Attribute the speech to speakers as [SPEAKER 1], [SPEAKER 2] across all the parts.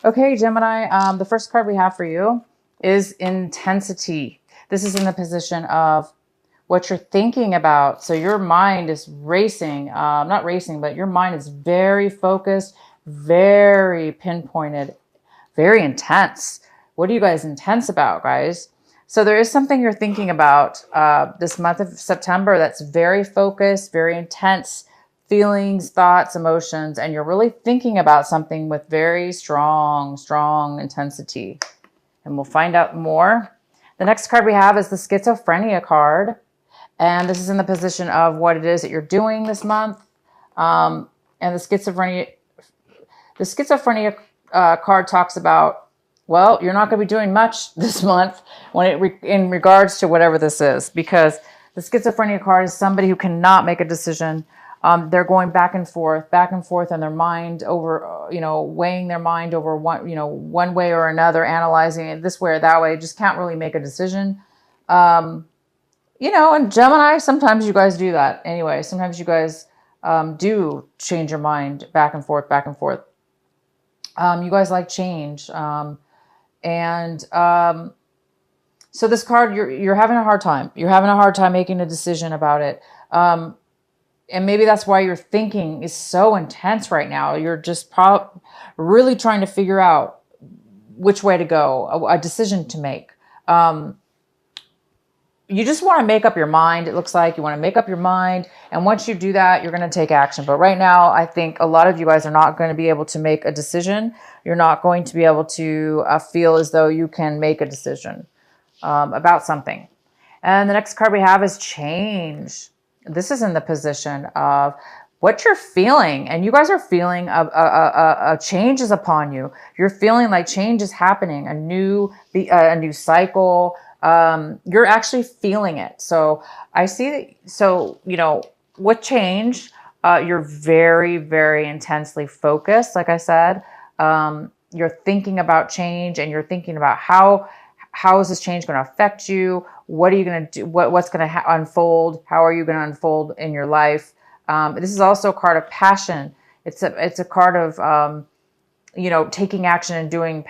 [SPEAKER 1] Okay, Gemini, the first card we have for you is intensity. This is in the position of what you're thinking about. So your mind is racing, not racing, but your mind is very focused, very pinpointed, very intense. What are you guys intense about, guys? So there is something you're thinking about this month of September that's very focused, very intense feelings, thoughts, emotions, and you're really thinking about something with very strong, strong intensity. And we'll find out more. The next card we have is the schizophrenia card. And this is in the position of what it is that you're doing this month. And the schizophrenia card talks about, well, you're not going to be doing much this month in regards to whatever this is, because the schizophrenia card is somebody who cannot make a decision. They're going back and forth in their mind over, weighing their mind over one way or another, analyzing it this way or that way, just can't really make a decision. And Gemini, sometimes you guys do that anyway. Sometimes you guys do change your mind back and forth, back and forth. You guys like change. So this card, you're having a hard time. You're having a hard time making a decision about it. And maybe that's why your thinking is so intense right now. You're just really trying to figure out which way to go, a decision to make. You just want to make up your mind. It looks like you want to make up your mind. And once you do that, you're going to take action. But right now, I think a lot of you guys are not going to be able to make a decision. You're not going to be able to feel as though you can make a decision about something. And the next card we have is change. This is in the position of what you're feeling. And you guys are feeling a change is upon you. You're feeling like change is happening, a new cycle. You're actually feeling it. So I see that. So, with change, you're very, very intensely focused. Like I said, you're thinking about change and you're thinking about how is this change going to affect you? What are you going to do? What's going to unfold? How are you going to unfold in your life? This is also a card of passion. It's a card of, taking action and doing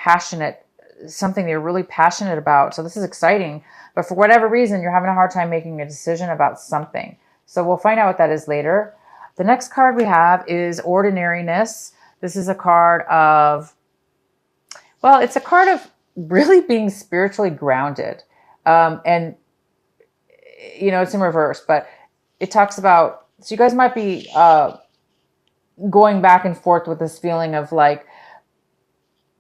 [SPEAKER 1] something that you're really passionate about. So this is exciting, but for whatever reason, you're having a hard time making a decision about something. So we'll find out what that is later. The next card we have is ordinariness. This is a card of, it's a card of really being spiritually grounded. And it's in reverse, but it talks about, so you guys might be, going back and forth with this feeling of like,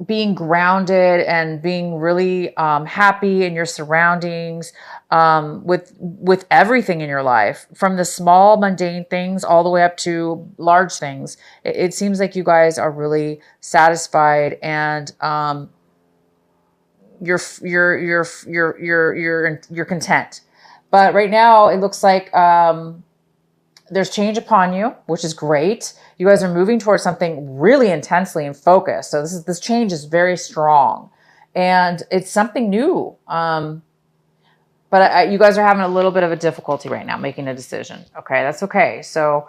[SPEAKER 1] being grounded and being really happy in your surroundings, with everything in your life, from the small mundane things all the way up to large things. It seems like you guys are really satisfied and you're content. But right now it looks like there's change upon you, which is great. You guys are moving towards something really intensely and focused. So this change is very strong, and it's something new. But you guys are having a little bit of a difficulty right now making a decision. Okay, that's okay. So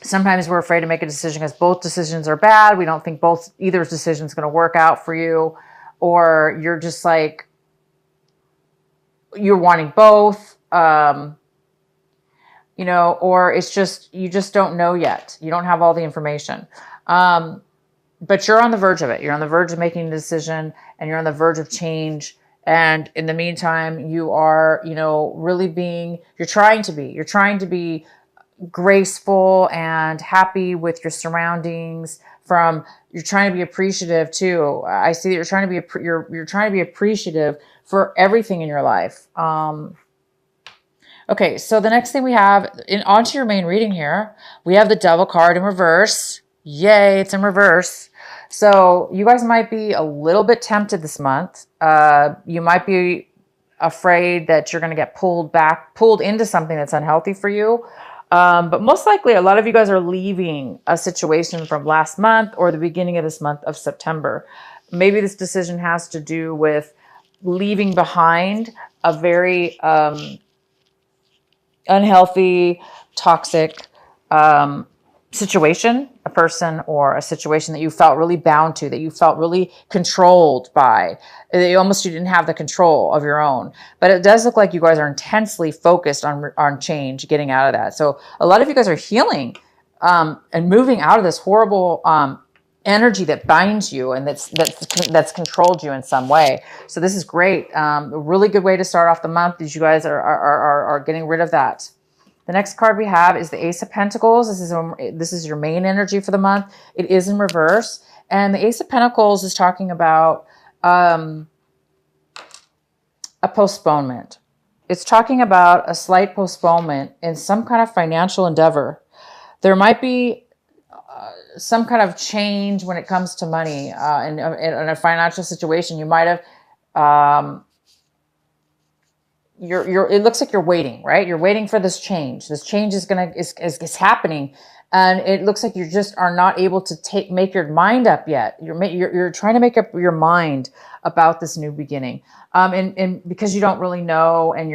[SPEAKER 1] sometimes we're afraid to make a decision because both decisions are bad. We don't think either decision is going to work out for you, or you're just like you're wanting both. Or it's just, you just don't know yet. You don't have all the information. But you're on the verge of it. You're on the verge of making a decision, and you're on the verge of change. And in the meantime, you are, you're trying to be graceful and happy with your surroundings. You're trying to be appreciative too. I see that you're trying to be appreciative for everything in your life. Okay, so the next thing we have, onto your main reading here, we have the Devil card in reverse. Yay, it's in reverse. So you guys might be a little bit tempted this month. You might be afraid that you're going to get pulled into something that's unhealthy for you. But most likely, a lot of you guys are leaving a situation from last month or the beginning of this month of September. Maybe this decision has to do with leaving behind a very unhealthy, toxic situation, a person or a situation that you felt really bound to, that you felt really controlled by. You didn't have the control of your own. But it does look like you guys are intensely focused on change, getting out of that. So a lot of you guys are healing and moving out of this horrible energy that binds you and that's controlled you in some way. So this is great. A really good way to start off the month is you guys are getting rid of that. The next card we have is the Ace of Pentacles. This is your main energy for the month. It is in reverse. And the Ace of Pentacles is talking about a postponement. It's talking about a slight postponement in some kind of financial endeavor. There might be some kind of change when it comes to money in a financial situation. You might have... it looks like you're waiting, right? You're waiting for this change. This change is happening. And it looks like you just are not able to make your mind up yet. You're trying to make up your mind about this new beginning. And because you don't really know, and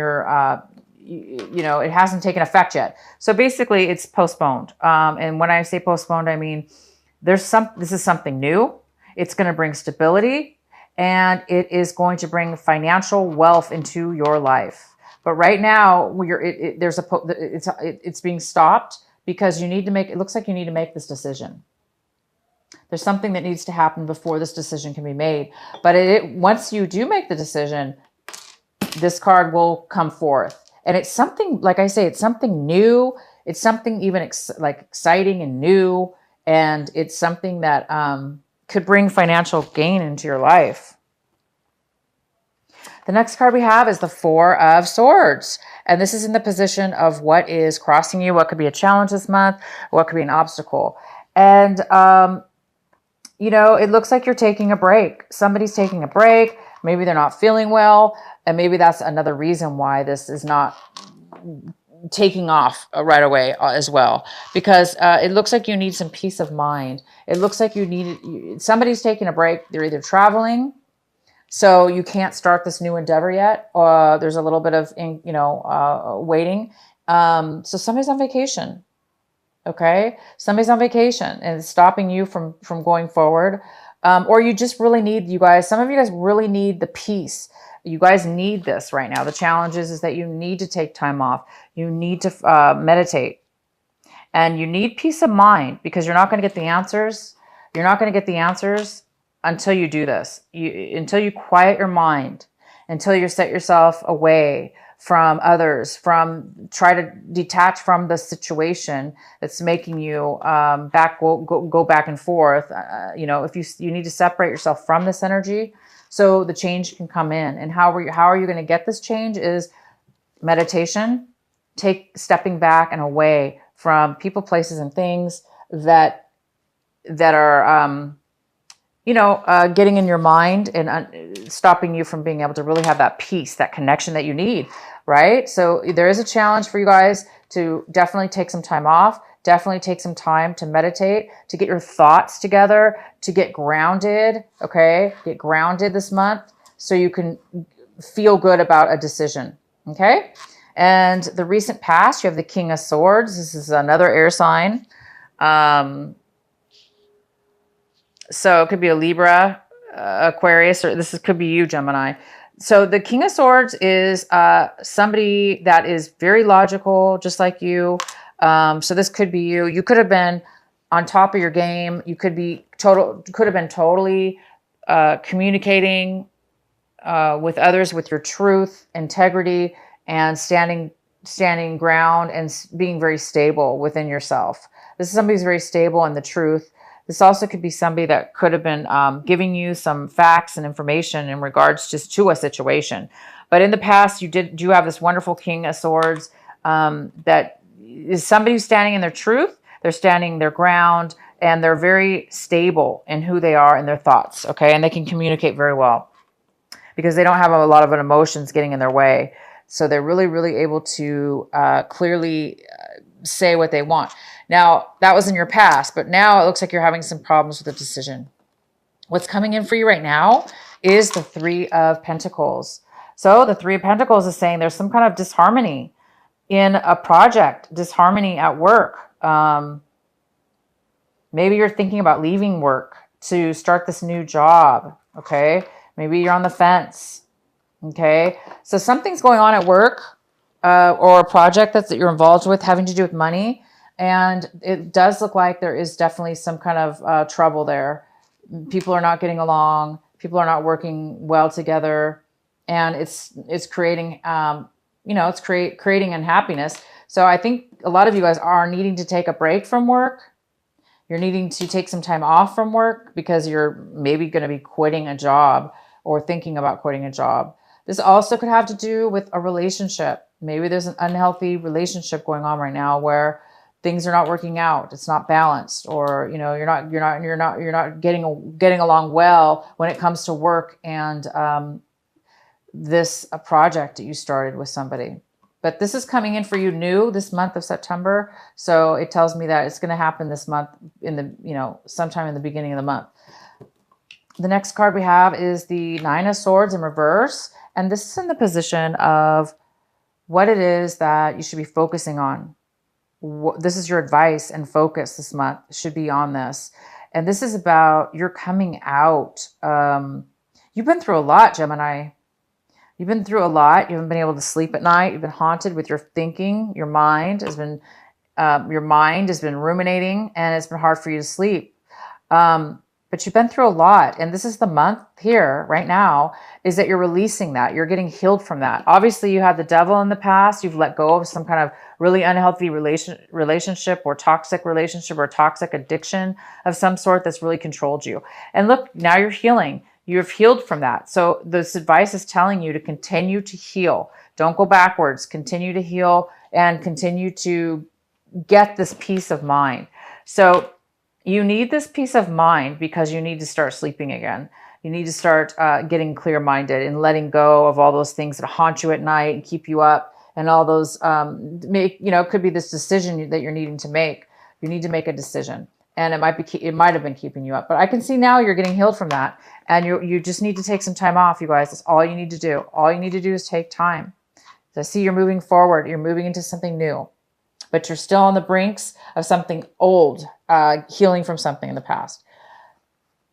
[SPEAKER 1] it hasn't taken effect yet. So basically it's postponed. And when I say postponed, I mean, this is something new. It's going to bring stability. And it is going to bring financial wealth into your life. But right now, it's being stopped because it looks like you need to make this decision. There's something that needs to happen before this decision can be made. But once you do make the decision, this card will come forth. And it's something, like I say, it's something new. It's something even exciting and new. And it's something that could bring financial gain into your life. The next card we have is the Four of Swords. And this is in the position of what is crossing you, what could be a challenge this month, what could be an obstacle. And, it looks like you're taking a break. Somebody's taking a break. Maybe they're not feeling well. And maybe that's another reason why this is not taking off right away as well, because it looks like you need some peace of mind. It looks like somebody's taking a break. They're either traveling, so you can't start this new endeavor yet, or there's a little bit of waiting. So somebody's on vacation. Okay, somebody's on vacation and it's stopping you from going forward, or you just really need, some of you guys really need the peace. You guys need this right now. The challenge is that you need to take time off. You need to meditate. And you need peace of mind, because you're not going to get the answers. You're not going to get the answers until you do this. Until you quiet your mind. Until you set yourself away from others. Try to detach from the situation that's making you go back and forth. If you need to separate yourself from this energy, so the change can come in. And how are you going to get this change is meditation, stepping back and away from people, places, and things that are, getting in your mind and stopping you from being able to really have that peace, that connection that you need, right? So there is a challenge for you guys to definitely take some time off. Definitely take some time to meditate, to get your thoughts together, to get grounded, okay? Get grounded this month so you can feel good about a decision, okay? And the recent past, you have the King of Swords. This is another air sign. So it could be a Libra, Aquarius, or could be you, Gemini. So the King of Swords is somebody that is very logical, just like you. So this could be you. You could have been on top of your game. You could have been totally communicating with others with your truth, integrity, and standing ground and being very stable within yourself. This is somebody who's very stable in the truth. This also could be somebody that could have been giving you some facts and information in regards just to a situation. But in the past, you do have this wonderful King of Swords that is somebody who's standing in their truth. They're standing their ground, and they're very stable in who they are and their thoughts, okay? And they can communicate very well because they don't have a lot of emotions getting in their way. So they're really, really able to clearly say what they want. Now, that was in your past, but now it looks like you're having some problems with the decision. What's coming in for you right now is the Three of Pentacles. So the Three of Pentacles is saying there's some kind of disharmony in a project, disharmony at work. Maybe you're thinking about leaving work to start this new job. Okay. Maybe you're on the fence. Okay. So something's going on at work, or a project that you're involved with having to do with money. And it does look like there is definitely some kind of trouble there. People are not getting along. People are not working well together. And it's creating, it's creating unhappiness. So I think a lot of you guys are needing to take a break from work. You're needing to take some time off from work because you're maybe going to be quitting a job or thinking about quitting a job. This also could have to do with a relationship. Maybe there's an unhealthy relationship going on right now where things are not working out. It's not balanced, or you're not getting along well when it comes to work and a project that you started with somebody. But this is coming in for you new this month of September. So it tells me that it's going to happen this month sometime in the beginning of the month. The next card we have is the Nine of Swords in reverse. And this is in the position of what it is that you should be focusing on. This is your advice and focus this month should be on this. And this is about your coming out. You've been through a lot, Gemini. You've been through a lot. You haven't been able to sleep at night. You've been haunted with your thinking. Your mind has been ruminating, and it's been hard for you to sleep. But you've been through a lot. And this is the month here right now is that you're releasing that. You're getting healed from that. Obviously, you had the devil in the past. You've let go of some kind of really unhealthy relationship or toxic relationship or toxic addiction of some sort that's really controlled you. And look, now you're healing. You've healed from that. So this advice is telling you to continue to heal. Don't go backwards. Continue to heal and continue to get this peace of mind. So you need this peace of mind because you need to start sleeping again. You need to start getting clear-minded and letting go of all those things that haunt you at night and keep you up, and all those it could be this decision that you're needing to make. You need to make a decision, and it might have been keeping you up. But I can see now you're getting healed from that, and you just need to take some time off, you guys. That's all you need to do. All you need to do is take time. So see, you're moving forward. You're moving into something new, but you're still on the brinks of something old, healing from something in the past.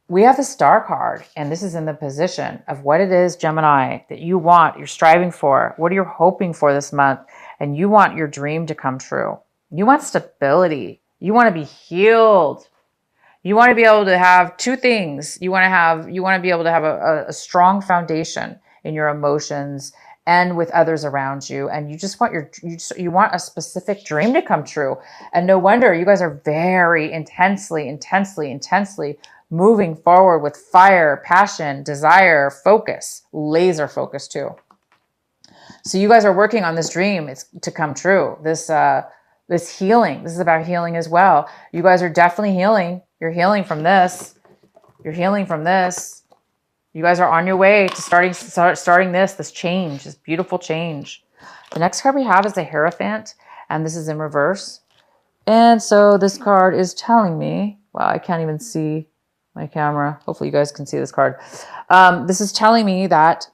[SPEAKER 1] We have the Star card, and this is in the position of what it is, Gemini, that you want, you're striving for, what are you hoping for this month, and you want your dream to come true. You want stability. You want to be healed. You want to be able to have two things. You want to be able to have a strong foundation in your emotions and with others around you. And you just want you want a specific dream to come true. And no wonder you guys are very intensely moving forward with fire, passion, desire, focus, laser focus too. So you guys are working on this dream to come true. This healing. This is about healing as well. You guys are definitely healing. You're healing from this. You're healing from this. You guys are on your way to starting this change, this beautiful change. The next card we have is the Hierophant, and this is in reverse. And so this card is telling me, wow, I can't even see my camera. Hopefully you guys can see this card. This is telling me that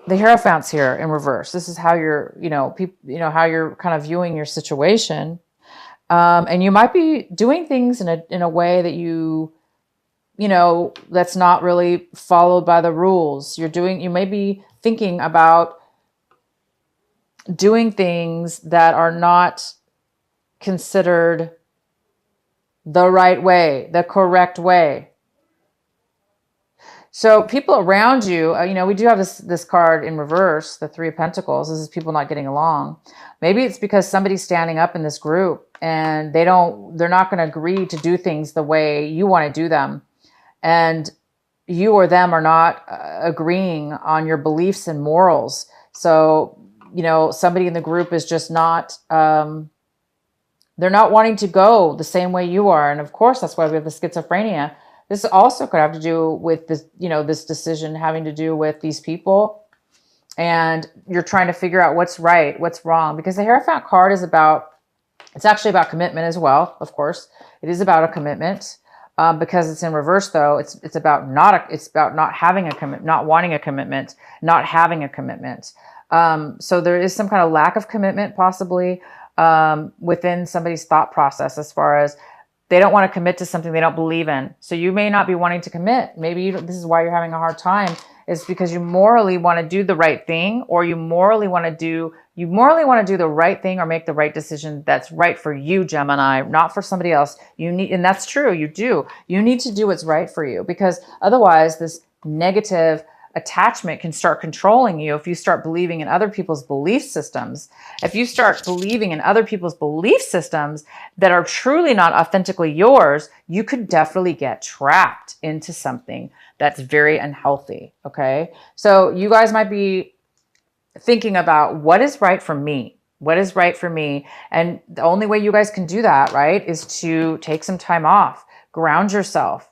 [SPEAKER 1] the Hierophant's here in reverse. This is how you're, how you're kind of viewing your situation. And you might be doing things in a way that that's not really followed by the rules. You may be thinking about doing things that are not considered the right way, the correct way. So people around you, we do have this card in reverse, the Three of Pentacles. This is people not getting along. Maybe it's because somebody's standing up in this group and they're not going to agree to do things the way you want to do them. And you or them are not agreeing on your beliefs and morals. So, somebody in the group is just not, they're not wanting to go the same way you are. And of course, that's why we have the schizophrenia. This also could have to do with this, this decision having to do with these people. And you're trying to figure out what's right, what's wrong. Because the Hierophant card is it's actually about commitment as well, of course. It is about a commitment. Because it's in reverse, though, it's about not having a commitment, not wanting a commitment, not having a commitment. So there is some kind of lack of commitment, possibly, within somebody's thought process, as far as They don't want to commit to something they don't believe in. So you may not be wanting to commit. Maybe this is why you're having a hard time. It's because you morally want to do the right thing, or you morally want to do the right thing or make the right decision that's right for you, Gemini, not for somebody else. And that's true, you do. You need to do what's right for you, because otherwise this negative attachment can start controlling you. If you start believing in other people's belief systems, if you start believing in other people's belief systems that are truly not authentically yours, you could definitely get trapped into something that's very unhealthy. Okay. So you guys might be thinking about what is right for me. What is right for me? And the only way you guys can do that, right, is to take some time off, ground yourself.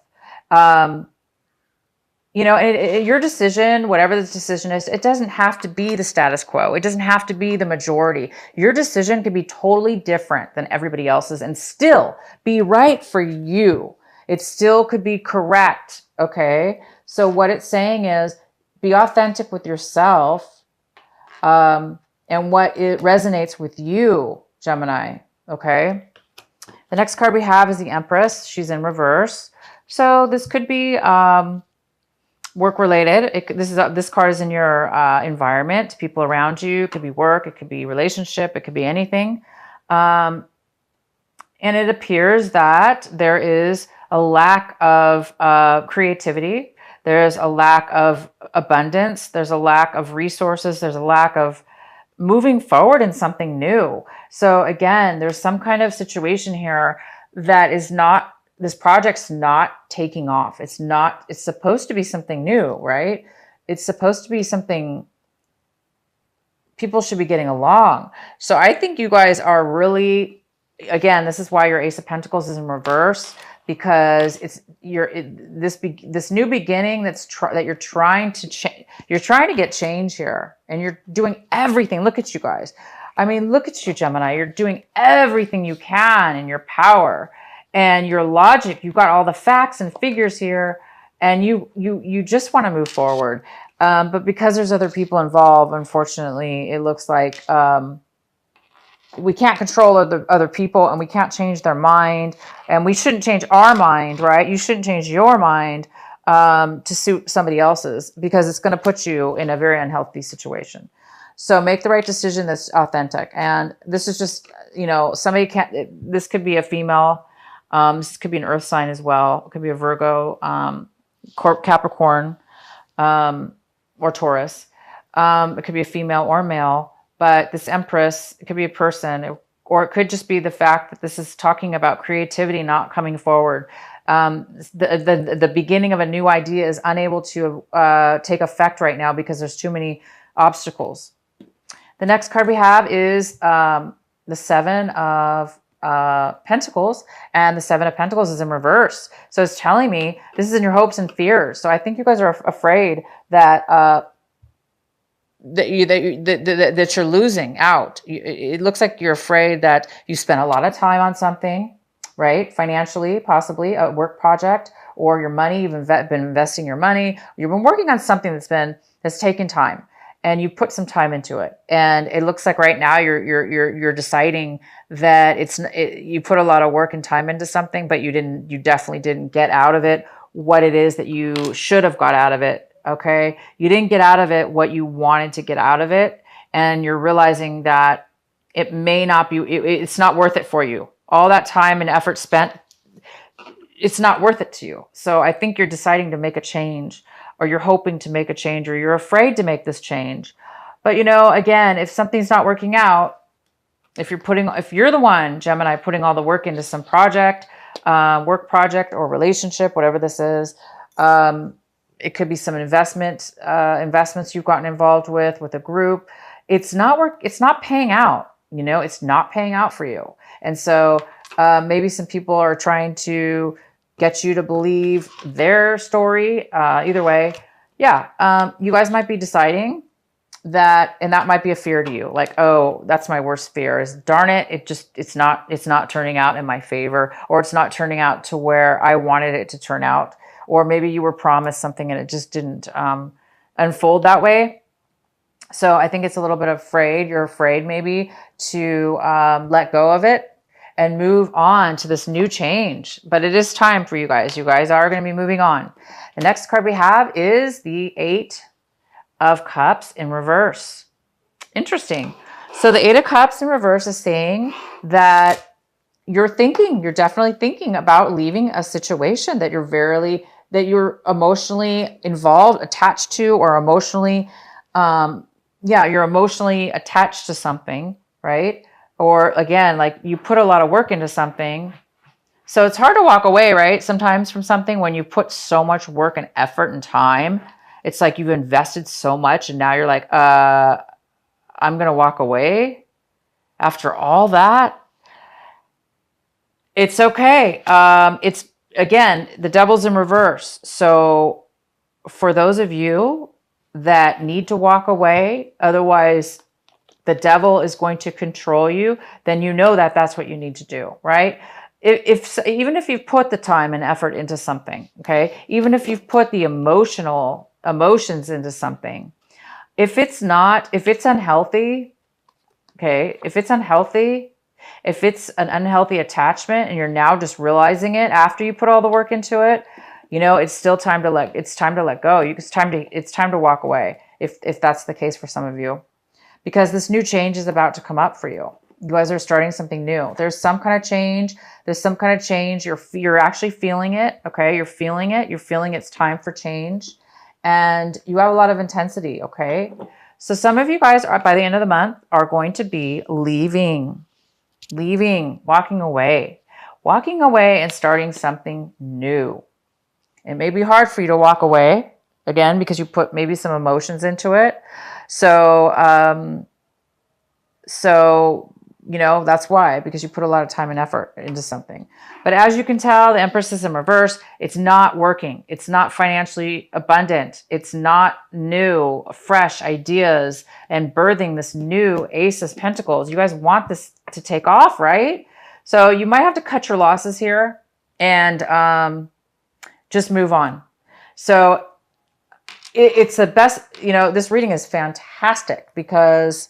[SPEAKER 1] Your decision, whatever the decision is, it doesn't have to be the status quo. It doesn't have to be the majority. Your decision could be totally different than everybody else's and still be right for you. It still could be correct. Okay. So what it's saying is be authentic with yourself, and what it resonates with you, Gemini. Okay. The next card we have is the Empress. She's in reverse. So this could be, work related. This card is in your environment, people around you. It could be work, it could be relationship, it could be anything. And it appears that there is a lack of creativity. There's a lack of abundance. There's a lack of resources. There's a lack of moving forward in something new. So again, there's some kind of situation here that is not, this project's not taking off. It's supposed to be something new, right? It's supposed to be something people should be getting along. So I think you guys are really, again, this is why your Ace of Pentacles is in reverse, because this new beginning that you're trying to change. You're trying to get change here, and you're doing everything. Look at you guys. I mean, look at you, Gemini. You're doing everything you can in your power. And your logic, you've got all the facts and figures here, and you just want to move forward. But because there's other people involved, unfortunately, it looks like we can't control other people, and we can't change their mind, and we shouldn't change our mind, right? You shouldn't change your mind to suit somebody else's, because it's going to put you in a very unhealthy situation. So make the right decision that's authentic. And this is just, somebody can't, this could be a female. This could be an earth sign as well. It could be a Virgo, Capricorn, or Taurus. It could be a female or male, but this Empress, it could be a person, or it could just be the fact that this is talking about creativity not coming forward. The beginning of a new idea is unable to take effect right now because there's too many obstacles. The next card we have is the Seven of Pentacles, and the Seven of Pentacles is in reverse. So it's telling me this is in your hopes and fears. So I think you guys are afraid that that you're losing out. It looks like you're afraid that you spent a lot of time on something, right? Financially, possibly a work project, or your money. You've been investing your money. You've been working on something that's taken time, and you put some time into it. And it looks like right now you're deciding that you put a lot of work and time into something, but you definitely didn't get out of it what it is that you should have got out of it. Okay. You didn't get out of it what you wanted to get out of it. And you're realizing that it may not be, it's not worth it for you. All that time and effort spent, it's not worth it to you. So I think you're deciding to make a change, or you're hoping to make a change, or you're afraid to make this change. But again, if something's not working out, if you're the one, Gemini, putting all the work into some project, work project or relationship, whatever this is, it could be some investments you've gotten involved with a group. It's not paying out. It's not paying out for you. And so maybe some people are trying to get you to believe their story. Either way, yeah, you guys might be deciding that, and that might be a fear to you. Like, oh, that's my worst fear, is darn it, it's not turning out in my favor, or it's not turning out to where I wanted it to turn out. Or maybe you were promised something and it just didn't unfold that way. So I think it's a little bit afraid. You're afraid maybe to let go of it. and move on to this new change. But it is time for you guys. You guys are going to be moving on. The next card we have is the 8 of Cups in reverse. Interesting. So the 8 of Cups in reverse is saying that you're definitely thinking about leaving a situation that you're emotionally involved, attached to, or emotionally, you're emotionally attached to something, right? Or again, like you put a lot of work into something. So it's hard to walk away, right? Sometimes from something when you put so much work and effort and time, it's like you've invested so much and now you're like, I'm going to walk away after all that. It's okay. It's again, the devil's in reverse. So for those of you that need to walk away, otherwise the devil is going to control you, then you know that that's what you need to do, right? Even if you've put the time and effort into something, okay? Even if you've put the emotions into something, if it's unhealthy, okay, if it's an unhealthy attachment and you're now just realizing it after you put all the work into it, it's still time to let go. It's time to walk away if that's the case for some of you, because this new change is about to come up for you. You guys are starting something new. There's some kind of change. You're actually feeling it. Okay. You're feeling it. You're feeling it's time for change, and you have a lot of intensity. Okay. So some of you guys by the end of the month are going to be leaving, walking away and starting something new. It may be hard for you to walk away again, because you put maybe some emotions into it. So that's why, because you put a lot of time and effort into something. But as you can tell, the Empress is in reverse. It's not working. It's not financially abundant. It's not new, fresh ideas and birthing this new Ace of Pentacles. You guys want this to take off, right? So you might have to cut your losses here and just move on. So it's the best, this reading is fantastic because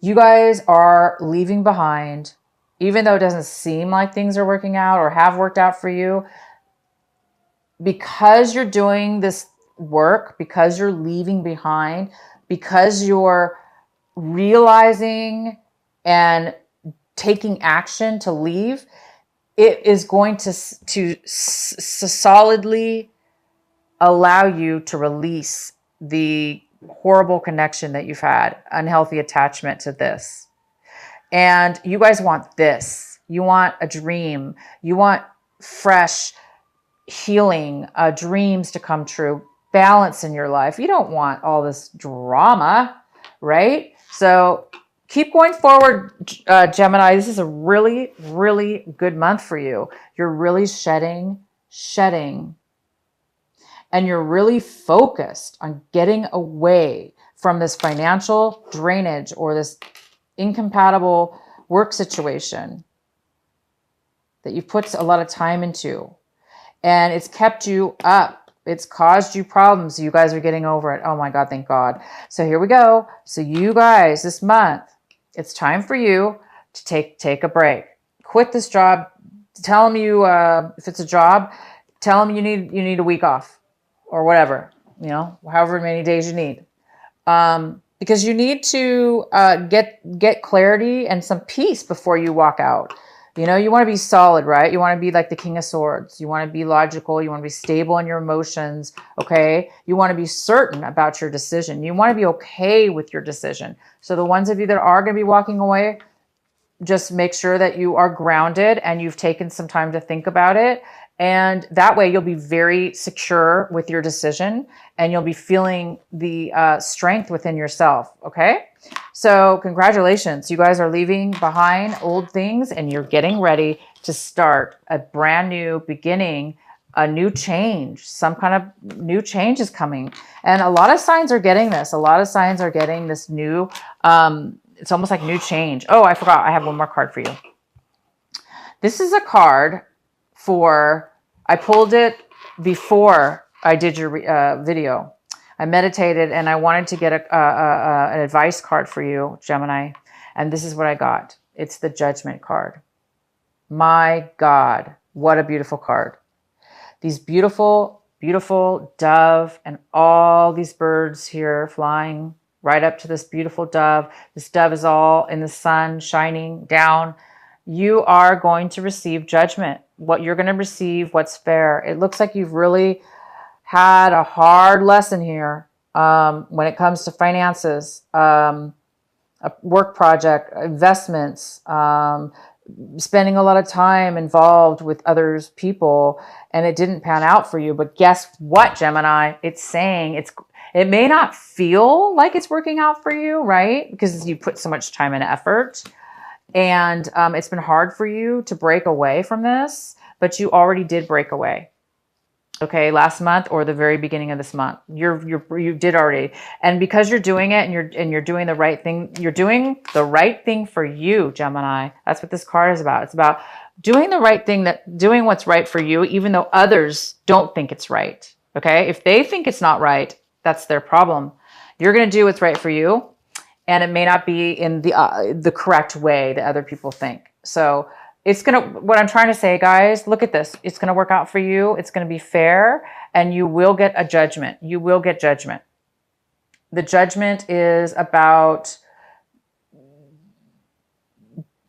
[SPEAKER 1] you guys are leaving behind, even though it doesn't seem like things are working out or have worked out for you, because you're doing this work, because you're leaving behind, because you're realizing and taking action to leave, it is going to solidly allow you to release the horrible connection that you've had, unhealthy attachment to this. And you guys want this. You want a dream. You want fresh healing, dreams to come true, balance in your life. You don't want all this drama, right? So keep going forward, Gemini. This is a really, really good month for you. You're really shedding, and you're really focused on getting away from this financial drainage or this incompatible work situation that you've put a lot of time into. And it's kept you up. It's caused you problems. You guys are getting over it. Oh my God, thank God. So here we go. So you guys, this month, it's time for you to take a break. Quit this job. Tell them if it's a job, tell them you need a week off. Or whatever, however many days you need. Because you need to get clarity and some peace before you walk out. You want to be solid, right? You want to be like the King of Swords. You want to be logical. You want to be stable in your emotions, okay? You want to be certain about your decision. You want to be okay with your decision. So the ones of you that are going to be walking away, just make sure that you are grounded and you've taken some time to think about it. And that way you'll be very secure with your decision and you'll be feeling the strength within yourself. Okay. So congratulations. You guys are leaving behind old things and you're getting ready to start a brand new beginning, a new change. Some kind of new change is coming. And a lot of signs are getting this. A lot of signs are getting this new, it's almost like new change. Oh, I forgot. I have one more card for you. This is a card I pulled it before I did your video. I meditated and I wanted to get an advice card for you, Gemini. And this is what I got. It's the Judgment card. My God, what a beautiful card. These beautiful, beautiful dove and all these birds here flying right up to this beautiful dove. This dove is all in the sun shining down. You are going to receive judgment. What you're going to receive, what's fair. It looks like you've really had a hard lesson here when it comes to finances, a work project, investments, spending a lot of time involved with others people, and it didn't pan out for you. But guess what, Gemini? It's saying it may not feel like it's working out for you, right? Because you put so much time and effort, and it's been hard for you to break away from this, but you already did break away. Okay, last month or the very beginning of this month, you did already, and because you're doing it and you're doing the right thing, you're doing the right thing for you, Gemini. That's what this card is about. It's about doing the right thing, doing what's right for you, even though others don't think it's right. Okay, if they think it's not right, that's their problem. You're going to do what's right for you, and it may not be in the correct way that other people think. So. What I'm trying to say, guys, look at this. It's going to work out for you. It's going to be fair, and you will get a judgment. You will get judgment. The judgment is about,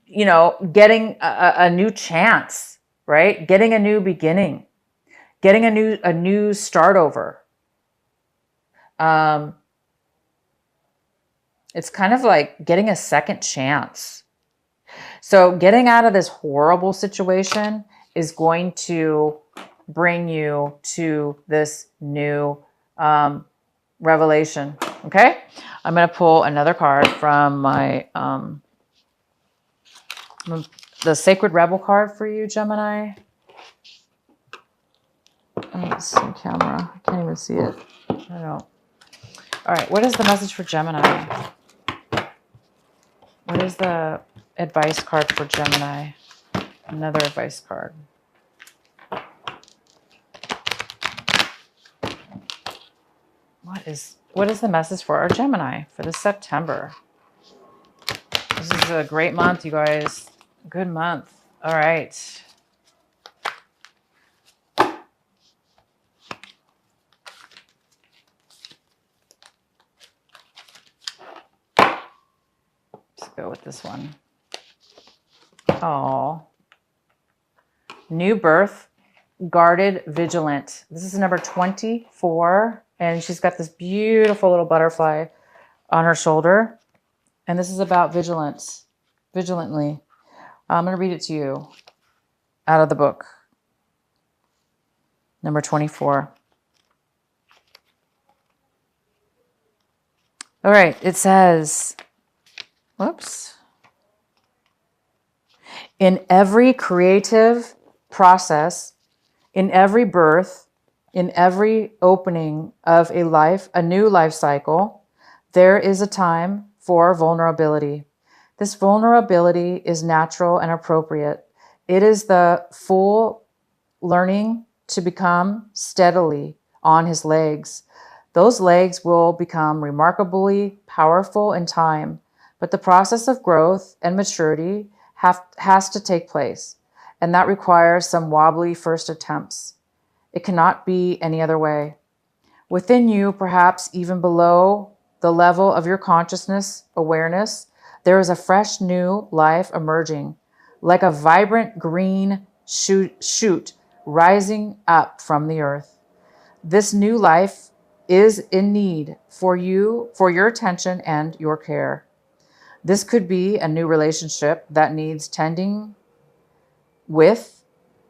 [SPEAKER 1] getting a new chance, right? Getting a new beginning, getting a new start over. It's kind of like getting a second chance. So getting out of this horrible situation is going to bring you to this new revelation. Okay? I'm going to pull another card from my the Sacred Rebel card for you, Gemini. Let's see, camera. I can't even see it. I don't know. All right. What is the message for Gemini? What is the advice card for Gemini? Another advice card. What is the message for our Gemini for this September? This is a great month, you guys. Good month. All right. Let's go with this one. Oh, new birth, guarded, vigilant. This is number 24, and she's got this beautiful little butterfly on her shoulder, and this is about vigilance, vigilantly. I'm going to read it to you out of the book. Number 24. All right, it says, whoops. In every creative process, in every birth, in every opening of a new life cycle, there is a time for vulnerability. This vulnerability is natural and appropriate. It is the full learning to become steadily on his legs. Those legs will become remarkably powerful in time, but the process of growth and maturity has to take place, and that requires some wobbly first attempts. It cannot be any other way. Within you, perhaps even below the level of your consciousness awareness, there is a fresh new life emerging, like a vibrant green shoot rising up from the earth. This new life is in need for your attention and your care. This could be a new relationship that needs tending with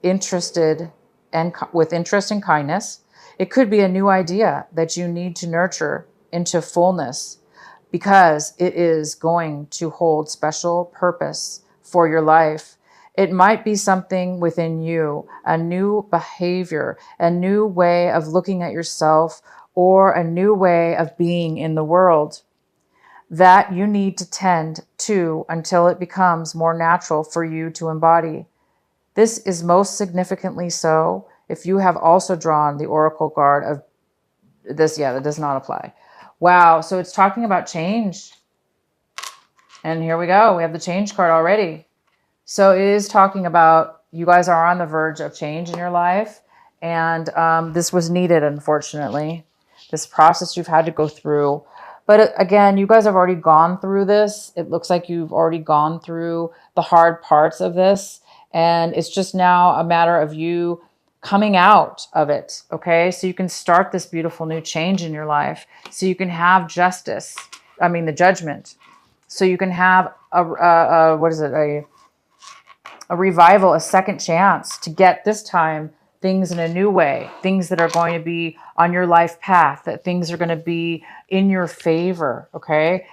[SPEAKER 1] interest and kindness. It could be a new idea that you need to nurture into fullness because it is going to hold special purpose for your life. It might be something within you, a new behavior, a new way of looking at yourself, or a new way of being in the world that you need to tend to until it becomes more natural for you to embody. This is most significantly so if you have also drawn the oracle card of this. Yeah, that does not apply. Wow. So it's talking about change. And here we go. We have the change card already. So it is talking about you guys are on the verge of change in your life. And this was needed, unfortunately. This process you've had to go through. But again, you guys have already gone through this. It looks like you've already gone through the hard parts of this. And it's just now a matter of you coming out of it. Okay. So you can start this beautiful new change in your life. So you can have justice. I mean, the judgment. So you can have what is it? A revival, a second chance to get this time things in a new way, things that are going to be on your life path, that things are going to be in your favor. Okay.